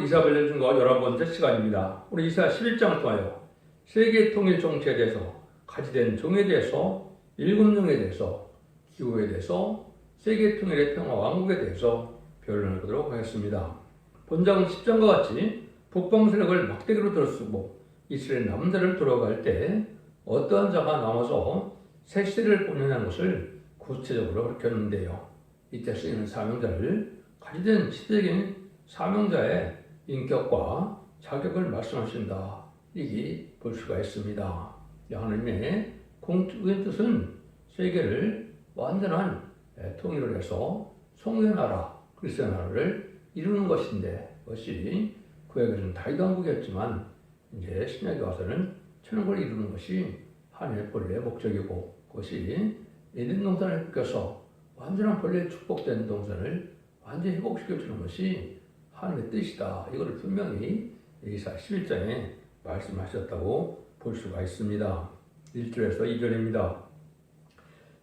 이사벨 증거 11번째 시간입니다. 우리 이사 11장을 통하여 세계 통일 정치에 대해서, 가지된 종에 대해서, 일곱 종에 대해서, 기후에 대해서, 세계 통일의 평화 왕국에 대해서 변론해 보도록 하겠습니다. 본장은 10장과 같이 북방 세력을 막대기로 들어쓰고 이스라엘 남은 자를 돌아갈 때 어떠한 자가 남아서 새 시대를 보내는 것을 구체적으로 밝혔는데요. 이때 쓰이는 사명자를 가지된 시대적인 사명자의 인격과 자격을 말씀하신다. 이렇게 볼 수가 있습니다. 하나님의 공적인 뜻은 세계를 완전한 통일을 해서 성도의 나라, 그리스도의 나라를 이루는 것인데, 그것이 구약에서는 다윗 왕국이었지만 이제 신약에 와서는 천국을 이루는 것이 하나님의 본래의 목적이고, 그것이 에덴 동산을 뺏겨서 완전한 본래의 축복된 동산을 완전히 회복시켜주는 것이 하나님의 뜻이다. 이걸 분명히 이사 11장에 말씀하셨다고 볼 수가 있습니다. 1절에서 2절입니다.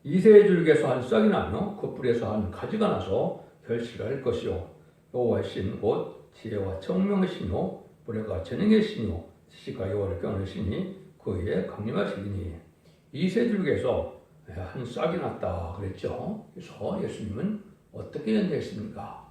이새의 줄기에서 한 싹이 나며 그 뿌리에서 한 가지가 나서 결실을 할 것이요 여호와의 신 곧 지혜와 청명의 신이요 보혜가 재능의 신이요 지식과 여호와를 껴는 신이 그에게 강림하시리니 이새 줄기에서 한 싹이 났다 그랬죠. 그래서 예수님은 어떻게 연대했습니까?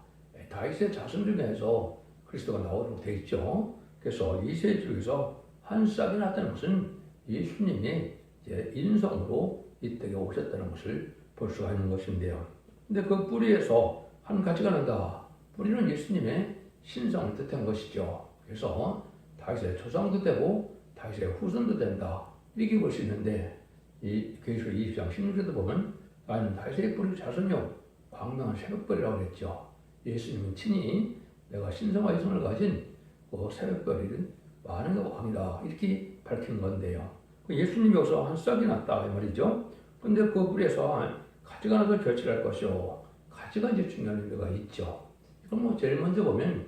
다윗의 자손 중에서 그리스도가 나오도록 되어 있죠. 그래서 이새 줄기에서 한 싹이 났다는 것은 예수님이 이제 인성으로 이 땅에 오셨다는 것을 볼 수가 있는 것인데요. 근데 그 뿌리에서 한 가지가 난다. 뿌리는 예수님의 신성을 뜻한 것이죠. 그래서 다윗의 조상도 되고 다윗의 후손도 된다. 이렇게 볼 수 있는데, 이 계시록 20장 16절도 보면 나는 다윗의 뿌리 자손이요 광명한 새벽별이라고 했죠. 예수님은 친히 내가 신성과 이성을 가진 그 새벽별이는 많은 왕이다. 이렇게 밝힌 건데요. 예수님이 여기서 한 싹이 났다 이 말이죠. 근데 그 뿌리에서 가지가 나서 결실할 것이요. 가지가 이제 중요한 의미가 있죠. 이건 뭐 제일 먼저 보면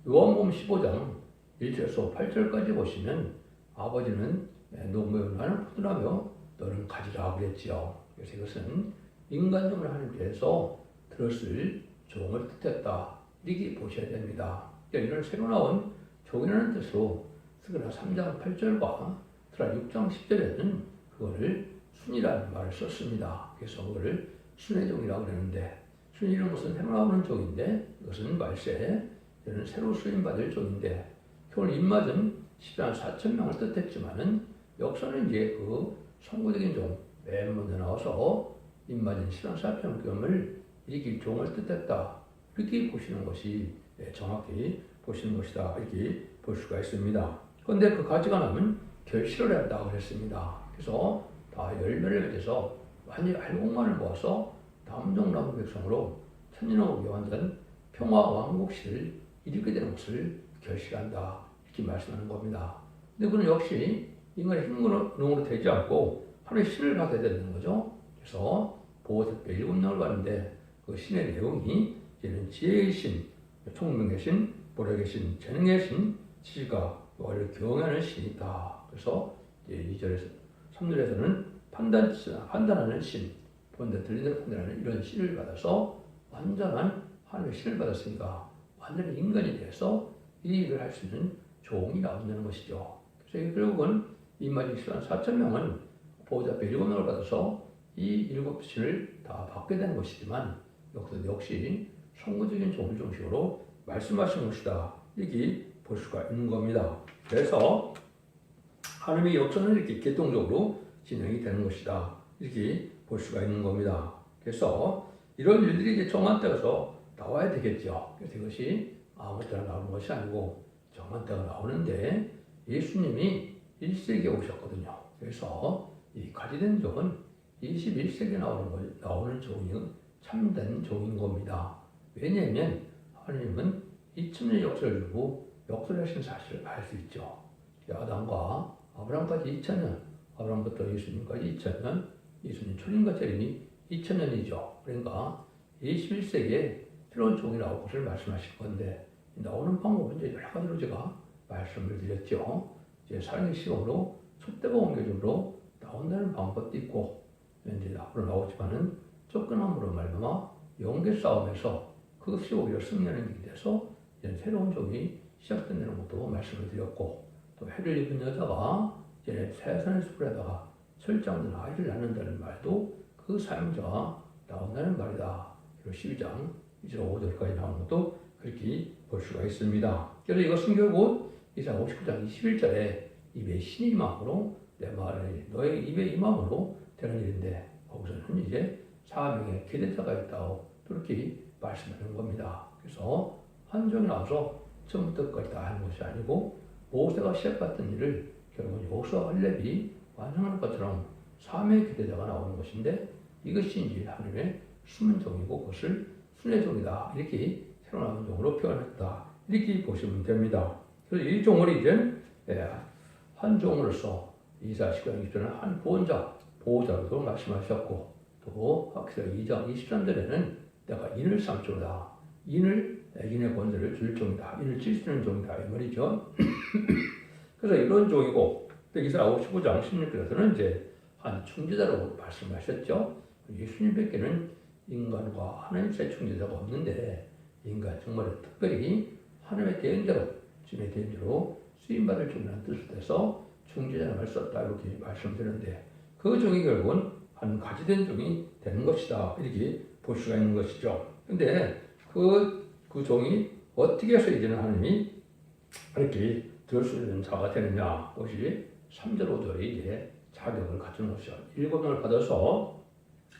요한복음 15장 1절에서 8절까지 보시면 아버지는 농부의 나는 포도나며 너는 가지라 그랬지요. 그래서 이것은 인간적으로 하나님께서 들었을 종을 뜻했다. 이렇게 보셔야 됩니다. 이런 새로 나온 종이라는 뜻으로 스가랴 3장 8절과 스가랴 6장 10절에는 그거를 순이라는 말을 썼습니다. 그래서 그거를 순의 종이라고 그러는데, 순이는 무슨 새로 나오는 종인데 이것은 말세, 이는 새로 수임받을 종인데, 오늘 입맞은 10만 4천 명을 뜻했지만은 역사는 이제 그 선구적인 종, 맨 먼저 나와서 입맞은 10만 4천 명을 이길 종을 뜻했다. 이렇게 보시는 것이 정확히 보시는 것이다. 이렇게 볼 수가 있습니다. 그런데 그 가지가 나면 결실을 한다고 했습니다. 그래서 다 열매를 맺어서 완전히 알곡만을 모아서 남종나무 백성으로 천년왕국의 완전 평화 왕국시를 이루게 되는 것을 결실한다. 이렇게 말씀하는 겁니다. 근데 그는 역시 인간의 힘으로 되지 않고 하나님의 신을 받아야 되는 거죠. 그래서 보호자께 7명을 받는데 그 신의 내용이 이제는 지혜의 신, 총명의 신, 보력의 신, 재능의 신, 지식과 원리를 경외하는 신이 있다. 그래서 이제 2절에서 3절에서는 판단하는 신, 본데 들리는 판단하는 이런 신을 받아서 완전한 하나님의 신을 받았으니까 완전히 인간이 돼서 이 일을 할 수 있는 종이 나온다는 것이죠. 그래서 결국은 이마지 4천 명은 보호자 앞에 7명을 받아서 이 7신을 다 받게 되는 것이지만 여기서 역시 선구적인 종을 중심으로 말씀하신 것이다. 이렇게 볼 수가 있는 겁니다. 그래서 하나님의 역사는 이렇게 계통적으로 진행이 되는 것이다. 이렇게 볼 수가 있는 겁니다. 그래서 이런 일들이 이제 정한 때가서 나와야 되겠죠. 그래서 이것이 아무 때나 나오는 것이 아니고 정한 때가 나오는데 예수님이 1세기에 오셨거든요. 그래서 이 가지된 종은 21세기에 나오는 종이 참된 종인 겁니다. 왜냐하면 하나님은 2000년의 역사를 주고 역사를 하신 사실을 알 수 있죠. 아담과 아브라함까지 2000년, 아브라함부터 예수님까지 2000년, 예수님 초림과 재림이 2000년이죠. 그러니까 21세기에 새로운 종이 나올 것을 말씀하실 건데, 나오는 방법은 이제 여러 가지로 제가 말씀을 드렸죠. 이제 사랑의 시험으로 촛대가 옮겨줌으로 나온다는 방법도 있고, 이제 앞으로 나오지만은 쫓겨남으로 말미암아 영계 싸움에서 그것이 오히려 승리하는 일이 돼서 이제 새로운 종이 시작된다는 것도 말씀을 드렸고, 또 해를 입은 여자가 이제 새산의 숲에다가 설장된 아이를 낳는다는 말도 그 사용자가 나온다는 말이다. 12장 1절 5절까지 나오는 것도 그렇게 볼 수가 있습니다. 그래서 이것은 결국 이사야 59장 21절에 입에 신이 임함으로 내 말을 너의 입에 임함으로 되는 일인데, 거기서는 이제 4명의 기대자가 있다고 그렇게 말씀하는 겁니다. 그래서 한정이 나와서 처음부터 끝까지 다 하는 것이 아니고 모세가 시작했던 일을 결국은 여호수아 갈렙이 완성하는 것처럼 3의 기대자가 나오는 것인데, 이것이 이제 하나님의 숨은 종이고 그것을 순의 종이다, 이렇게 새로 나온 종으로 표현했다, 이렇게 보시면 됩니다. 그래서 이 종을 이제 한 종으로서 이사야 19장 20절에는 한 보호자로도 말씀하셨고, 또 확실히 2장 23절에는 내가 인을 삼조다, 인의 권세를 줄 종이다, 인을 찢는 종이다, 이 말이죠. 그래서 이런 종이고, 또 이사야 55장 16절에서는 이제 한 충지자라고 말씀하셨죠. 예수님께는 인간과 하나님 사이 충지자가 없는데, 인간 정말 특별히 하나님의 대행자로, 주님의 대행자로 쓰임받을 종이라는 뜻을 떼서 충지자라는 말을 썼다, 이렇게 말씀드렸는데, 그 종이 결국은 한 가지된 종이 되는 것이다, 이렇게 볼 수가 있는 것이죠. 근데 그 종이 어떻게 해서 이제는 하나님이 이렇게 들을 수 있는 자가 되느냐, 그것이 3절 5절에 이제 자격을 갖추는 것이죠. 7명을 받아서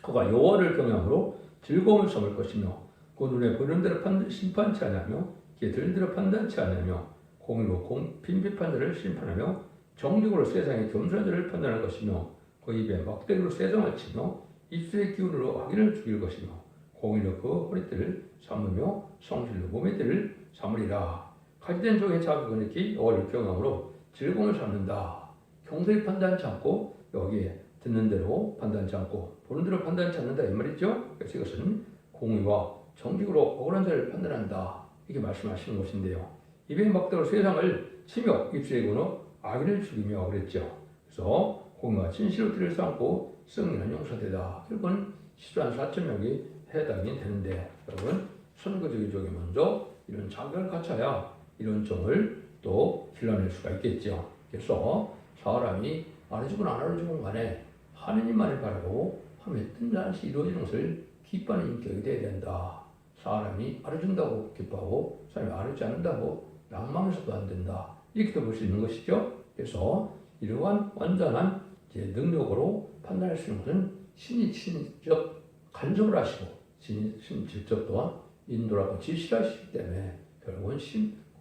그가 여호와를 경외함으로 즐거움을 삼을 것이며, 그 눈에 보는 대로 심판치 아니하며 귀에 들은 대로 판단치 아니하며 공의로 빈비판 자를 심판하며 정직으로 세상의 겸손한 자를 판단할 것이며, 그 입에 막대기로 세상을 치며 입술의 기운으로 악인을 죽일 것이며, 공의로 그 허리띠를 삼으며 성실로 몸의 띠를 삼으리라. 가지된 종의 자격은 이렇게 여호와를 경외함으로 즐거움을 삼는다. 경솔히 판단치 않고, 여기에 듣는 대로 판단치 않고 보는 대로 판단치 않는다, 이 말이죠. 그래서 이것은 공의와 정직으로 억울한 자를 판단한다, 이렇게 말씀하시는 것인데요. 입에 막대로 세상을 치며 입술의 기운으로 악인을 죽이며 그랬죠. 그래서 공의와 진실로 띠를 삼고 승리는 용서되다. 결국은 14만 4천 명이 해당이 되는데, 여러분 선거적인 종이 먼저 이런 자격을 갖춰야 이런 종을 또 길러낼 수가 있겠죠. 그래서 사람이 알아주건 안 알아주건 간에 하느님만을 바라고 하며 뜬잔시 이루어지는 것을 기뻐하는 인격이 되어야 된다. 사람이 알아준다고 기뻐하고 사람이 알아주지 않는다고 낭망해서도 안 된다, 이렇게 볼 수 있는 것이죠. 그래서 이러한 완전한 능력으로 판단할 수 있는 것은 신이 직접 간섭을 하시고 신 직접 또한 인도라고 지시를 하시기 때문에 결국은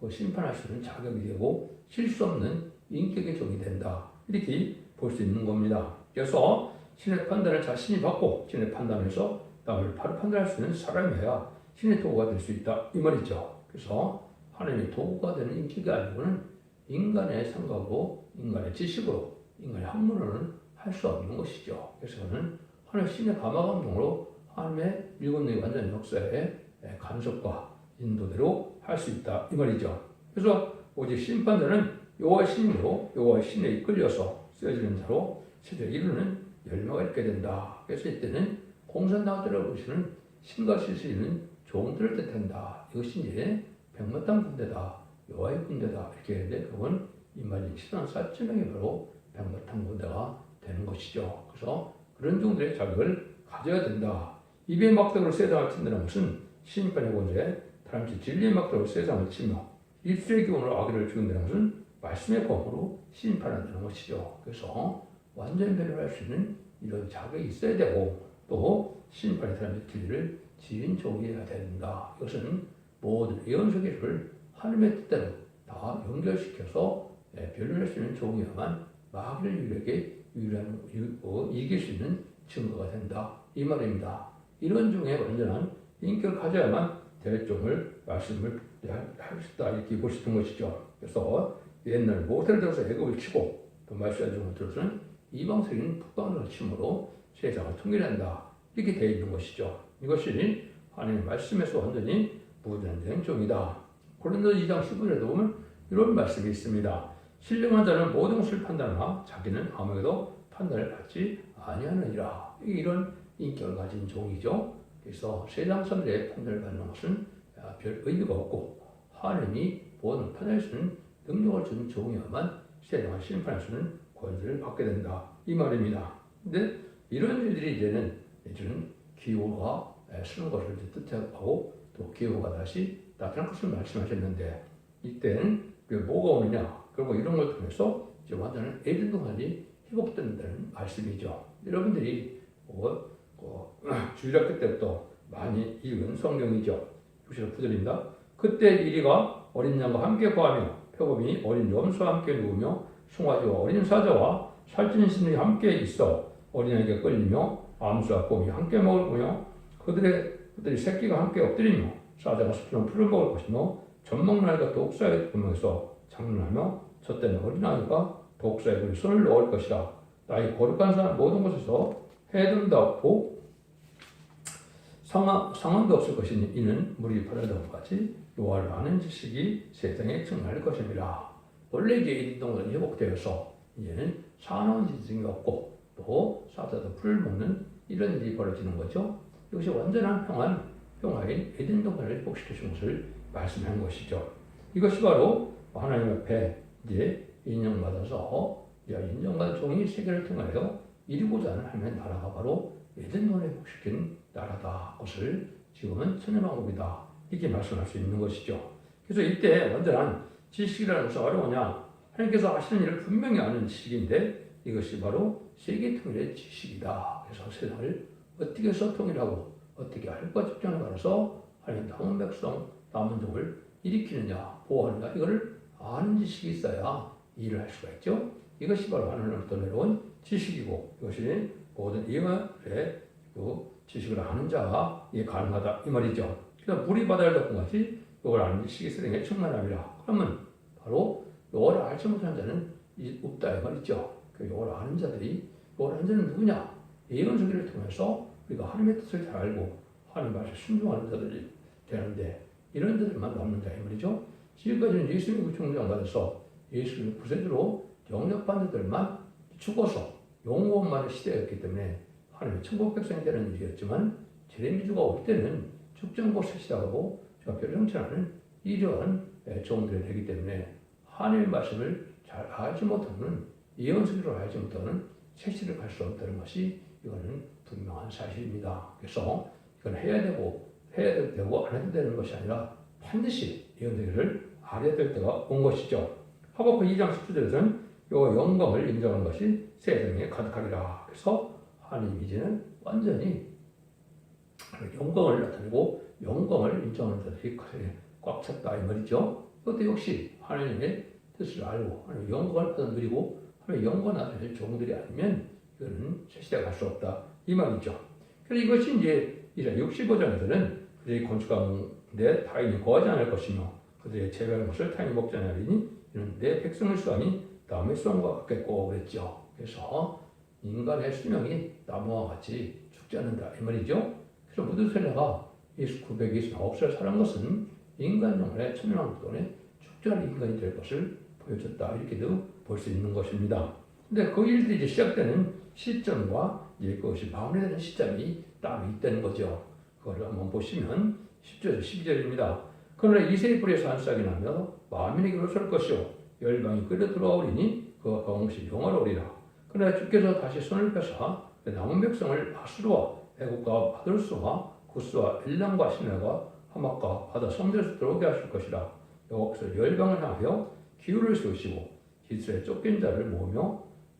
심판할 수 있는 자격이 되고 실수 없는 인격의 종이 된다, 이렇게 볼 수 있는 겁니다. 그래서 신의 판단을 자신이 받고 신의 판단에서 남을 바로 판단할 수 있는 사람이어야 신의 도구가 될 수 있다, 이 말이죠. 그래서 하나님의 도구가 되는 인격이 아니고는 인간의 생각으로, 인간의 지식으로, 인간의 학문으로는 할 수 없는 것이죠. 그래서 그는 하나님의 신의 감화감동으로 하나님의 일곱능의 완전 역사에 간섭과 인도대로 할 수 있다, 이 말이죠. 그래서 오직 심판자는 여호와의 신으로 여호와의 신에 이끌려서 쓰여지는 자로 세대를 이루는 열매가 있게 된다. 그래서 이때는 공산당들을 보시는 신과 실수 있는 종들을 뜻한다. 이것이 이제 백마땅 군대다, 여호와의 군대다, 이렇게 했는데, 그건 임마진 14만 4천 명이 바로 백마땅 군대가 되는 것이죠. 그래서 그런 종들의 자격을 가져야 된다. 입의 막대기로 세상을 친다는 것은 심판의 권세, 다람쥐 진리의 막대기로 세상을 치며 입술의 기운으로 악인을 죽인다는 것은 말씀의 검으로 심판한다는 것이죠. 그래서 완전 변호를 할 수 있는 이런 자격이 있어야 되고, 또 심판의 사람의 진리를 지은 종이어야 된다. 이것은 모든 예언서 기술을 하나님의 뜻대로 다 연결시켜서 변론할 수 있는 종이어야만 마귀를 유일하게 이길 수 있는 증거가 된다, 이 말입니다. 이런 종의 완전한 인격을 가져야만 될 종을 말씀을 할 수 있다, 이렇게 볼 수 있는 것이죠. 그래서 옛날 모세를 들어서 애굽을 치고 또 말씀의 종을 들어서는 이방세계는 북방을 침으로 세상을 통일한다, 이렇게 되어 있는 것이죠. 이것이 하나님의 말씀에서 완전히 무전된 종이다. 고린도 2장 15절에도 보면 이런 말씀이 있습니다. 신령한 자는 모든 것을 판단하나 자기는 아무에게도 판단을 받지 아니하느니라. 이런 인격을 가진 종이죠. 그래서 세상 사람들의 판단을 받는 것은 별 의미가 없고, 하나님이 본 판단할 수 있는 능력을 준 종이어만 세상을 심판할 수 있는 권세를 받게 된다. 이 말입니다. 근데 이런 일들이 이제는 기후가 쓰는 것을 뜻하고 또 기후가 다시 나타날 것을 말씀하셨는데 이때는 뭐가 오느냐? 결국 이런 걸 통해서 이제 완전한 에덴 동안이 회복된다는 말씀이죠. 여러분들이 주일학교 때부터 많이 읽은 성경이죠. 69절입니다. 그때 이리가 어린 양과 함께 거하며 표범이 어린 염소와 함께 누우며 송아지와 어린 사자와 살찐 신들이 함께 있어 어린양에게 끌리며 암수와 곰이 함께 먹을 거며 그들이 새끼가 함께 엎드리며 사자가 숲으로 풀을 먹을 것이며 젖먹는 독사의 구멍에서 장난하며 젖된 어린아이가 독사의 굴에 손을 넣을 것이라. 나의 거룩한 사람 모든 곳에서 해든도 없고 상한도 없을 것이니 이는 물이 바라던 같이 여호와를 아는 지식이 세상에 충만할 것입니다. 원래 이제 이 동물이 회복되어서 이제는 사나운 지식이 없고 또 사자도 풀을 먹는 이런 일이 벌어지는 거죠. 이것이 완전한 평화인 에덴 동산을 회복시키신 것을 말씀한 것이죠. 이것이 바로 하나님 앞에 이제 인정받아서 인정받은 종이 세계를 통하여 이루고자 하는 하나님의 나라가 바로 에덴 동산을 회복시킨 나라다. 것을 지금은 천년왕국이다. 이렇게 말씀할 수 있는 것이죠. 그래서 이때 완전한 지식이라는 것은 어려우냐? 하나님께서 하시는 일을 분명히 아는 지식인데 이것이 바로 세계 통일의 지식이다. 그래서 세상을 어떻게 해서 통일하고 어떻게 할까 집중을 따라서 하나님 남은 백성, 남은 종을 일으키느냐, 보호하느냐 이거를 아는 지식이 있어야 일을 할 수가 있죠. 이것이 바로 하나님으로부터 내려온 지식이고 이것이 모든 이만의 지식을 아는 자가 이게 가능하다 이 말이죠. 그래서 물이 바다를 덮은 것이 이걸 아는 지식이 세상에 충만함이라. 그러면 바로 이걸 알지 못하는 자는 없다 이 말이죠. 이걸 아는 자들이 이걸 아는 자는 누구냐? 예언서기를 통해서 우리가 하나님의 뜻을 잘 알고 하나님 말씀에 순종하는 자들이 되는데 이런 자들만 남는다 이 말이죠. 지금까지는 예수님이 구원을 받아서 예수님의 구세주로 영접받는 자들만 죽어서 영원만의 시대였기 때문에 하나님의 천국 백성이 되는 일이었지만 제레미주가 올 때는 축전곳을 시작하고 별정치 않은 이러한 종들이 되기 때문에 하나님의 말씀을 잘 알지 못하는 예언서기를 알지 못하는 세시를 갈 수 없다는 것이 이거는 분명한 사실입니다. 그래서 이건 해야 되고 안 해도 되는 것이 아니라 반드시 예언서기를 알아야 될 때가 온 것이죠. 하박국 2장 10절에서는 이 영광을 인정하는 것이 세상에 가득하리라. 그래서 하나님 이제는 완전히 영광을 나타내고 영광을 인정하는 자들이 꽉 찼다 이 말이죠. 이것도 역시 하나님의 뜻을 알고 하나님의 영광을 받아 누리고 하나님의 영광을 나타낼 종들이 아니면 이거는 세시대가 갈 수 없다 이 말이죠. 그래서 이것이 이제 65장에서는 그들이 건축하는데 타인이 거하지 않을 것이며 그들의 재배하는 것을 타인이 먹지 않으리니 이는 내 백성의 수완이 남의 수완과 같겠고 그랬죠. 그래서 인간의 수명이 나무와 같이 죽지 않는다 이 말이죠. 그래서 무드셀라가 929살 살은 것은 인간 영혼의 천년왕국 동안에 죽지 않은 인간이 될 것을 보여줬다 이렇게도 볼 수 있는 것입니다. 근데 그 일들이 이제 시작되는 시점과 이제 그것이 마무리되는 시점이 따로 있다는 거죠. 그걸 한번 보시면 10절, 12절입니다. 그러나 이새의 뿌리에서 한 싹이 나며 만민에게로 설 것이요 열방이 끌어 들어오리니 그가 거한 것이 영화로우리라. 그러나 주께서 다시 손을 펴사 남은 백성을 아수르와 애국과 바들수와 구스와 엘람과 시내와 하막과 바다 성들에서 들어오게 하실 것이라. 여호와께서 열방을 향하여 기울을 세우시고 이스라엘 쫓긴 자를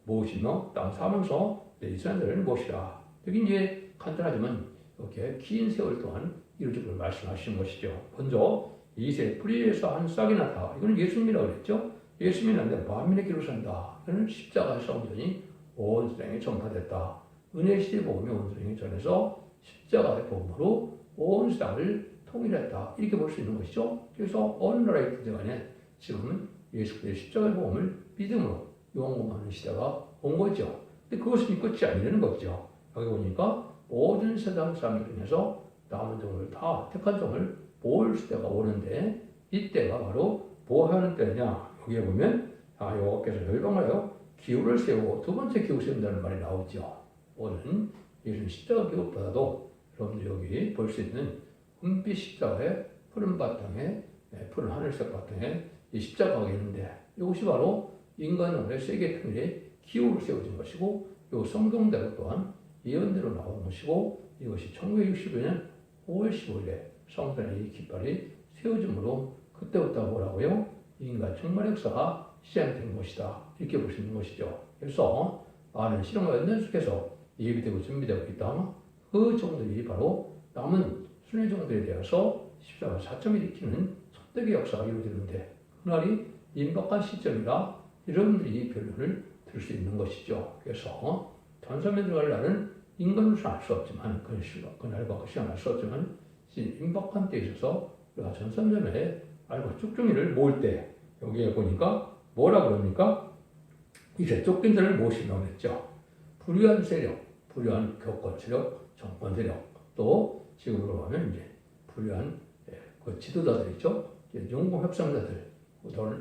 모으시며 땅 사면서 이스라엘 자를 모시라. 여기 이제 간단하지만 이렇게 긴 세월 동안 이루어질 걸 말씀하시는 것이죠. 먼저 이새 뿌리에서 한 싹이 나다. 이거는 예수님이라고 그랬죠. 예수님이 난데 만민의 길로 산다. 이거는 십자가에서 온전히 온 세상에 전파됐다. 은혜 시대 복음이 온 세상에 전해서 십자가의 복음으로 온 세상을 통일했다. 이렇게 볼 수 있는 것이죠. 그래서 어느 나라에 있든 간에 지금은 예수 그리스도의 십자가의 복음을 믿음으로 용험하는 시대가 온 거죠. 근데 그것은 끝이 아니라는 거죠. 여기 보니까 모든 세상 사람들 중에서 남은 종을 다 택한 종을 모을 시대가 오는데 이때가 바로 뭐 하는 때냐? 여기에 보면 여호와께서 열방하여 기후를 세우고 두 번째 기후 세운다는 말이 나오죠. 오늘 예수님 십자가 기후보다도 여러분들 여기 볼 수 있는 은빛 십자가의 푸른 바탕에 푸른 하늘색 바탕에 이 십자가가 있는데 이것이 바로 인간의 세계 통일의 기호로 세워진 것이고 이 성경대로 또한 예언대로 나온 것이고 이것이 1965년 5월 15일에 성전의 이 깃발이 세워짐으로 그때부터 뭐라고요? 인간 종말 역사가 시작된 것이다. 이렇게 볼 수 있는 것이죠. 그래서 많은 실험과 연단 속에서 예비되고 준비되고 있다. 그 종들이 바로 남은 순회 종들에 대해서 십자가 4점을 일으키는 선택의 역사가 이루어지는데 그날이 임박한 시점이라 여러분들이 변론을 들 수 있는 것이죠. 그래서 전섬에 들어갈 날은 인간으로서는 알 수 없지만 그날과 그 시간 알 수 없지만 임박한 때에 있어서 우리가 전섬전에 알고 쭉종이를 모을 때 여기에 보니까 뭐라 그럽니까? 이제 쫓긴 자를 모신다고 했죠. 불의한 세력, 불의한 교권 세력, 정권 세력, 또 지금으로 가면 이제 불의한 그 지도자들이죠. 용공 협상자들,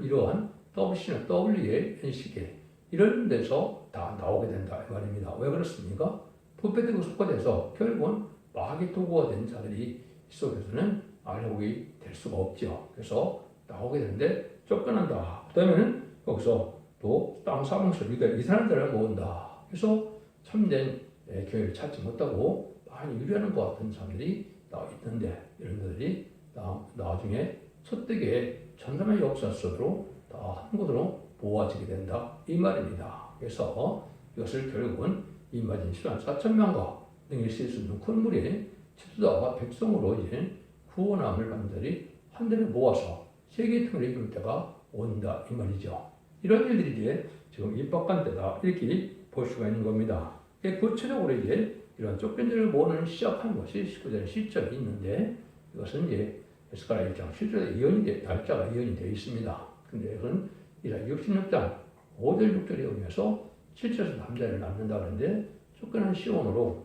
이러한 WC나 WA, NCK 이런 데서 다 나오게 된다 이 말입니다. 왜 그렇습니까? 부패되고 속화돼서 결국은 마귀 도구가 된 자들이 이 속에서는 알력이 될 수가 없죠. 그래서 나오게 되는데 쫓겨난다. 그 다음에는 여기서 또 땅 사방에서 이 사람들을 모은다. 그래서 참된 교회를 찾지 못하고 많이 유리하는 것 같은 사람들이 나와 있는데 이런 것들이 나중에 첫대기의 전삼의 역사 속으로 다 한 곳으로 모아지게 된다 이 말입니다. 그래서 이것을 결국은 임마진 10만 4천 명과 능히 쓸 수 있는 큰 무리의 지도자와 백성으로 이제 구원함을 받는 자들이 한 데를 모아서 세계 통일을 이룰 때가 온다 이 말이죠. 이런 일들이 이제 지금 임박한 때다 이렇게 볼 수가 있는 겁니다. 구체적으로 이제 이런 쫓긴 자를 모으는 시작한 것이 19절 시점이 있는데 이것은 이제 에스카라 1장 7절에 날짜가 예언이 되어 있습니다. 근데 이것은 이사 66장 5절 6절에 의해서 7절에서 남자를 낳는다 그러는데 쫓겨난 시온으로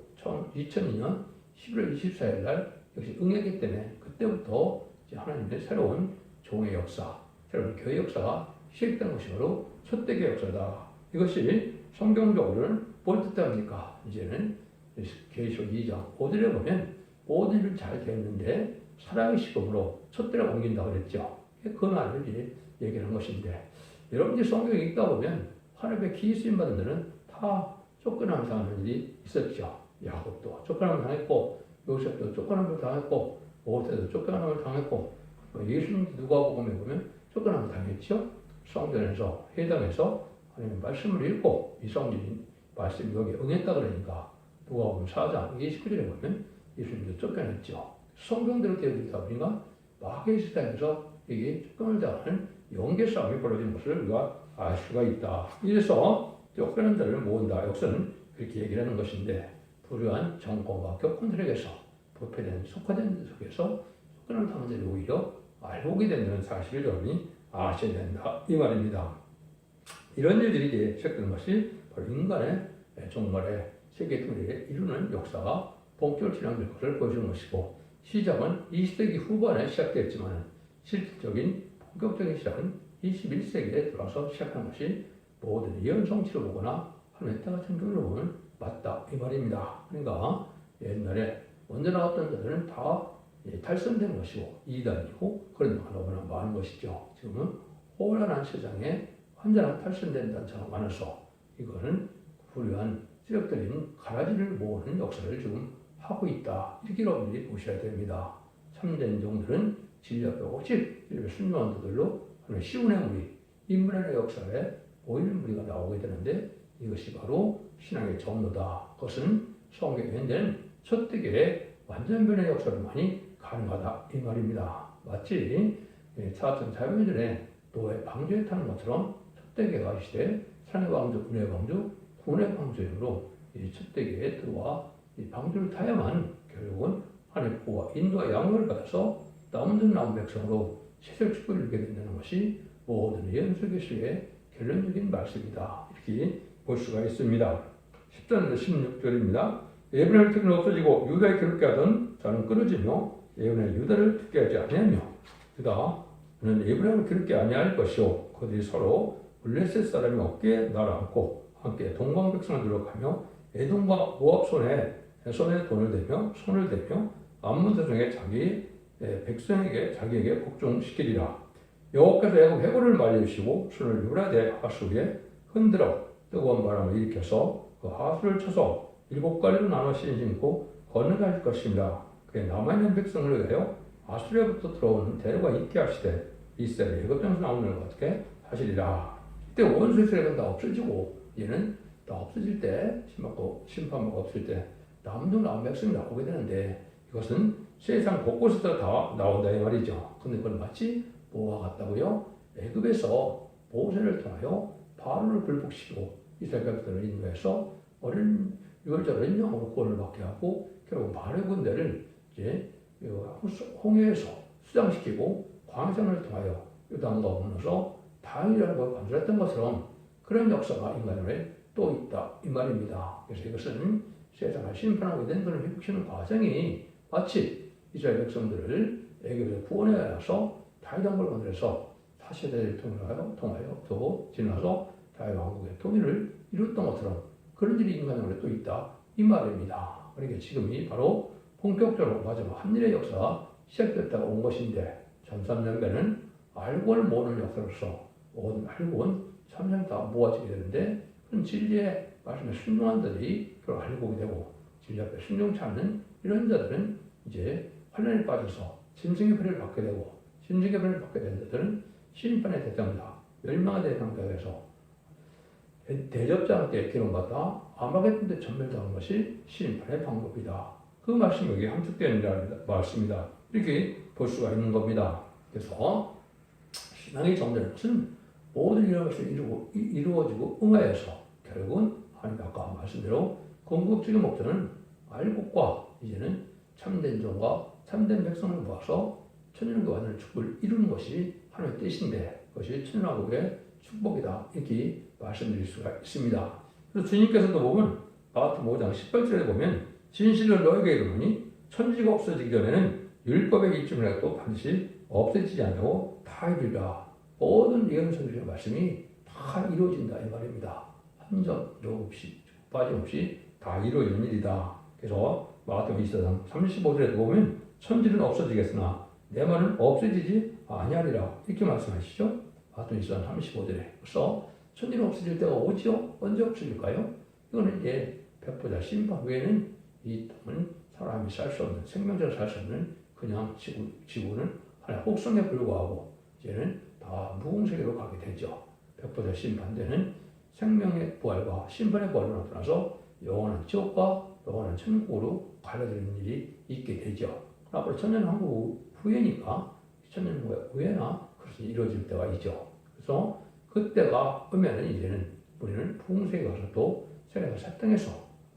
2002년 11월 24일 날 역시 응했기 때문에 그때부터 이제 하나님의 새로운 종의 역사, 새로운 교회 역사가 시작된 것이 바로 첫대교 역사다. 이것이 성경적으로는 뭘 뜻합니까? 이제는 계시록 2장 5절에 보면 모든 일을 잘 되었는데 사랑의 시금으로 첫대를 옮긴다 그랬죠. 그 말을 이제 얘기를 한 것인데 여러분들이 성경에 읽다 보면 하나님의 기이 쓰임 받은 자는 다 쫓겨남 당하는 일이 있었죠. 야곱도 쫓겨남을 당했고 요셉도 쫓겨남을 당했고 모세도 쫓겨남을 당했고 예수님 누가복음에 보면 쫓겨남을 당했죠. 성전에서 회당에서 하나님의 말씀을 읽고 이 성전인 말씀 여기에 응했다 그러니까 누가복음 4장 29절에 보면 예수님도 쫓겨났죠. 성경대로 되어 있다 보니까 마귀의 시대에서 이게 쫓겨날 당하는 영계 싸움이 벌어지는 것을 우리가 알 수가 있다. 이래서 쫓겨난 자를 모은다. 역사는 그렇게 얘기를 하는 것인데 불의한 정권과 교권 세력에서 부패된 속화된 속에서 쫓겨난 당자들이 오히려 알고 오게 된다는 사실을 여러분이 아셔야 된다. 이 말입니다. 이런 일들이 이제 시작되는 것이 바로 인간의 정말의 세계 통일에 이루는 역사가 본격적으로 진행될 것을 보여주는 것이고 시작은 20세기 후반에 시작됐지만 실질적인 본격적인 시작은 21세기에 들어와서 시작한 것이 모든 예언 성취를 보거나 하나님의 때 같은 교를 보면 맞다 이 말입니다. 그러니까 옛날에 먼저 나왔던 자들은 다 탈선된 것이고 이단이고 그런 너무나 많은 것이죠. 지금은 혼란한 세상에 완전한 탈선된 단체가 많아서 이거는 불의한 세력들인 가라지를 모으는 역사를 지금 하고 있다. 이렇게 여러분들이 보셔야 됩니다. 참된 종들은 진리학교 오직 순수한 자들로 시운의 무리, 인문의 역사에 보이는 무리가 나오게 되는데 이것이 바로 신앙의 정로다. 그것은 성경에 현재는 첫대교의 완전변의 역사로만이 가능하다. 이 말입니다. 마치 4,400년 전에 노예 방주에 타는 것처럼 첫대교가 시대 산의 방주, 군의 방주, 군의 방주형으로 이 첫대교에 들어와 이 방주를 타야만 결국은 하나님의 보호와 인도와 양육을 받아서 남은 남은 백성으로 세상 축복을 누리게 된다는 것이 모든 예언서교수의 결론적인 말씀이다. 이렇게 볼 수가 있습니다. 10절 16절입니다. 에브라임의 특은 없어지고 유다의 괴롭게 하던 자는 끊어지며 에브라임의 유다를 듣게 하지 아니하며 유다는 에브라임을 괴롭게 아니할 것이요 그들이 서로 블레셋 사람이 어깨에 날아앉고 함께 동방 백성을 들어가며 에돔과 모압 손에 돈을 대며 손을 대며 암몬 자손에게 자기에게 복종시키리라. 여호와께서 애굽 해골을 말려주시고 손을 유라대 하수 위에 흔들어 뜨거운 바람을 일으켜서 그 하수를 쳐서 7갈래로 나눠 신심고 건너갈 것입니다. 그에 남아있는 백성을 위하여 아수리아부터 들어오는 대로가 있게 하시되 이스라엘 애굽에서 나오는 것 어떻게 하시리라. 이때 원수 이스라엘은 다 없어지고 얘는 다 없어질 때 심판받고 없을 때 남은 백성이 나오게 되는데 이것은 세상 곳곳에서 다 나온다 이 말이죠. 근데 그걸 마치 뭐와 같다고요? 애굽에서 모세를 통하여 바로를 굴복시키고 이스라엘 백성을 인도해서 어린 유월절은 영으로 구원을 받게 하고 결국 바로의 군대를 이제 홍해에서 수장시키고 광선을 통하여 요단과 건너서 다윗이라는 걸 건설했던 것처럼 그런 역사가 인간에 또 있다 이 말입니다. 그래서 이것은 세상을 심판하게 된 그런 회복시키는 과정이 마치 이스라엘 백성들을 애굽에서 구원해서 다윗 왕국을 건설해서 4세대를 통하여 또 지나서 다윗 왕국의 통일을 이뤘던 것처럼 그런 일이 인간에 또 있다 이 말입니다. 그러니까 지금이 바로 본격적으로 마지막 한일의 역사가 시작됐다가 온 것인데 1300년배는 알고를 모으는 역사로서 모든 알고는 삼성 다 모아지게 되는데 그런 진리의 말씀에 순종한 자들이 그걸 알고 되고 진리 앞에 순종치 않는 이런 자들은 이제 환란에 빠져서 짐승의 벌을 받게 되고 짐승의 벌을 받게 된 자들은 심판의 대상자, 멸망의 대상자가 돼서 대접자한테 기름받아 아마겟돈 때 전멸당한 것이 심판의 방법이다. 그 말씀이 여기 함축되어 있는 말씀입니다. 이렇게 볼 수가 있는 겁니다. 그래서 신앙의 정되는 것은 모든 이런 것이 이루어지고 응하여서 결국은 하나님 아까 말씀대로 궁극적인 목표는 알곡과 이제는 참된 종과 참된 백성을 모아서 천년왕국의 완전한 축복을 이루는 것이 하나님의 뜻인데 그것이 천년왕국의 축복이다 이렇게 말씀드릴 수가 있습니다. 그래서 주님께서도 보면 마가복음 5장 18절에 보면 진실로 너에게 이르노니 천지가 없어지기 전에는 율법의 이쯤이라도 반드시 없어지지 않고 다 이루리라. 모든 예언서들의 말씀이 다 이루어진다 이 말입니다. 한 점도 없이 빠짐없이 다 이루어지는 일이다. 그래서 마가복음 24장 35절에 보면 천지는 없어지겠으나 내 말은 없어지지 아니하리라 이렇게 말씀하시죠. 마가복음 24장 35절에 그래서 천지는 없어질 때가 오지요? 언제 없어질까요? 이거는 이제 백보자 심판 외에는 이 땅은 사람이 살 수 없는 생명자로 살 수 없는 그냥 지구는 하나의 혹성에 불과하고 이제는 다 무궁세계로 가게 되죠. 백보자 심판 때는 생명의 부활과 심판의 부활로 나타나서 영원한 지옥과 영원한 천국으로 갈라지는 일이 있게 되죠. 앞으로 천년왕국 후에니까 천년왕국 후에나 그것이 이루어질 때가 있죠. 그래서 그때가 오면은 이제는 우리는 부흥세계에 가서 또 세계에서 살등해서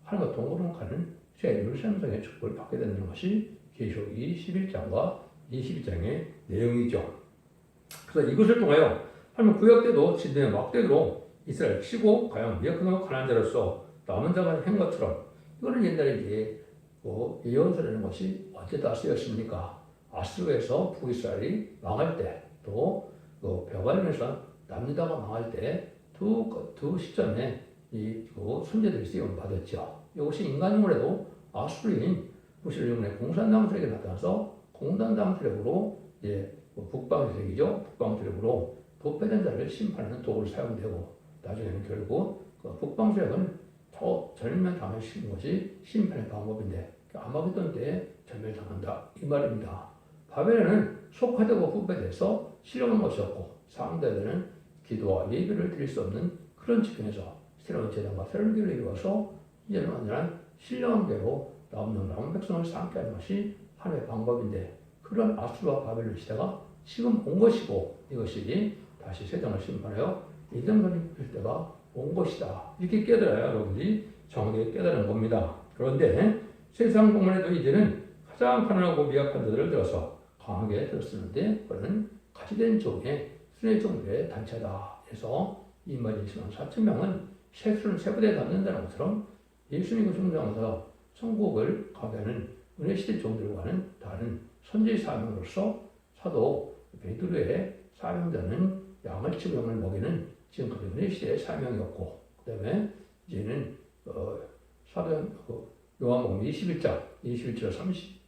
하나님과 동거로 가는 새 율생성의 축복을 받게 되는 것이 계시록이 11장과 22장의 내용이죠. 그래서 이것을 통하여 하나님 구약 때도 진대의 막대기로 이스라엘 치고 가양 미약하고 가난한 자로서 남은 자가 한 것처럼 이거는 옛날에 이제 예언서라는 것이 언제 다 쓰였습니까? 아수르에서 북이스라엘이 망할 때 또 베발론에서 남유다가 망할 때 두 시점에 이 선제들이 쓰임 받았죠. 이것이 인간용을 해도 아수르인 무슬림의 공산당 세력에 나타나서 공산당 세력으로 이제 북방 세력이죠. 북방 세력으로 부패된 자를 심판하는 도구로 사용되고 나중에는 결국 북방 세력은 더 절멸당하시는 것이 심판의 방법인데 아마겟돈 때에 절멸당한다 이 말입니다. 바벨론은 속화되고 후패돼서 실험한 것이었고 상대들은 기도와 예배를 드릴 수 없는 그런 측면에서 새로운 재단과 새로운 길을 이루어서 이제는 완전한 신령대로 남은 백성을 삼게 하는 것이 하나의 방법인데 그런 아수르와 바벨론 시대가 지금 온 것이고 이것이 다시 세상을 심판하여 이정도는 때가 온 것이다. 이렇게 깨달아야 여러분들이 정확하게 깨달은 겁니다. 그런데 세상 동안에도 이제는 가장 가난하고 미약한 자들을 들어서 강하게 들었었는데 그는 가시된 종의 순회 종들의 단체다. 그래서 27,000만 4천명은 세수는 세부대에 담는다는 것처럼 예수님을 중정하면서 천국을 가게 하는 은혜시대 종들과는 다른 선지의 사명으로서 사도 베드로의 사명자는 양을 치고 양을 먹이는 지금까지 은혜시대의 사명이었고 그 다음에 이제는 사도 요한복음 21장 21절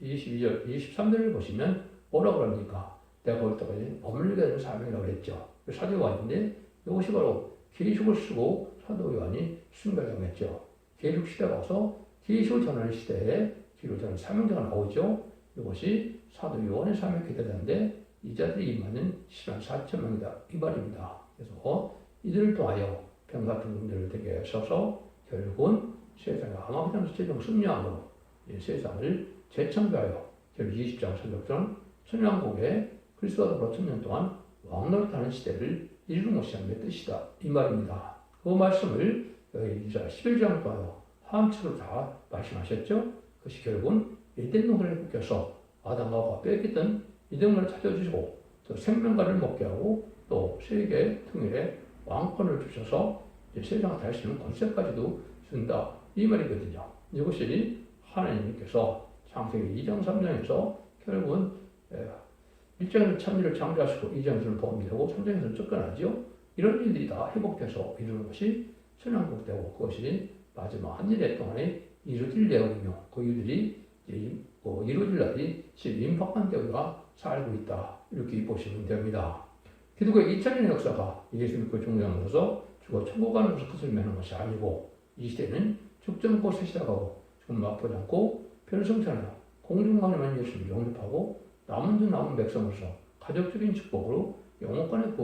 22절 23절을 보시면 뭐라고 합니까? 내가 볼 때까지 머물게 되는 사명이라고 그랬죠. 사도 요한인데 이것이 바로 계시록을 쓰고 사도 요한이 순교당했죠. 계시록 시대가 와서 계시록 전하는 시대에 계시록 전하는 사명자가 나오죠. 이것이 사도 요한의 사명 기대되는데 이 자들이 임하는 시간 4천 명이다 이 말입니다. 그래서 이들을 통하여 병 같은 분들을 되게 하셔서 결국은 세상에 아마부장에서 최종 승리함으로 세상을 재창조하여 결국 20장 설력전 천년국에 그리스도와 더불어 천년 동안 왕노릇하는 시대를 이루는 것이 하나님의 뜻이다 이 말입니다. 그 말씀을 여기 이사야 11장 동안 한축으로 다 말씀하셨죠. 그것이 결국은 에덴 동산에 묶여서 아담과 하와가 뺏겼던 이동을 찾아주시고 또 생명과를 먹게 하고 또 세계 통일에 왕권을 주셔서 세상을 다할 수 있는 권세까지도 준다 이 말이거든요. 이것이 하나님께서 창세기 2장 3장에서 결국은 1장에서 천지를 창조하시고 2장에서는 범위되고 3장에서는 쫓겨나죠. 이런 일들이 다 회복돼서 이루는 것이 천연국되고 그것이 마지막 한 일의 동안에 이루어질 내용이며 그 일들이 이루어질 날이 지금 임박한 때 우리가 살고 있다 이렇게 보시면 됩니다. 기독교의 2000년의 역사가 예수 믿고 종장으로서 죽어 천국 가는 것을 끝을 맺는 것이 아니고 이 시대는 죽전고 새 시작하고 죽음 맛보지 않고 별성찬하여 공중만에만 예수를 영접하고 남은 백성으로서 가족적인 축복으로 영원간의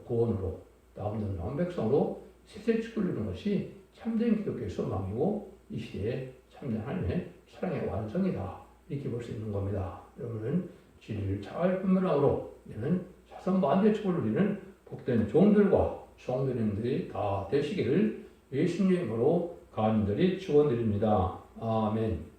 구원으로 남은 백성으로 세세 축복을 이루는 것이 참된 기독교의 소망이고 이 시대에 참된 하나님의 사랑의 완성이다 이렇게 볼 수 있는 겁니다. 여러분은 진리를 잘 분별함으로 이는 자선반대의 축복을 누리는 복된 종들과 성도님들이 다 되시기를 예수님으로 간절히 축원드립니다. 아멘.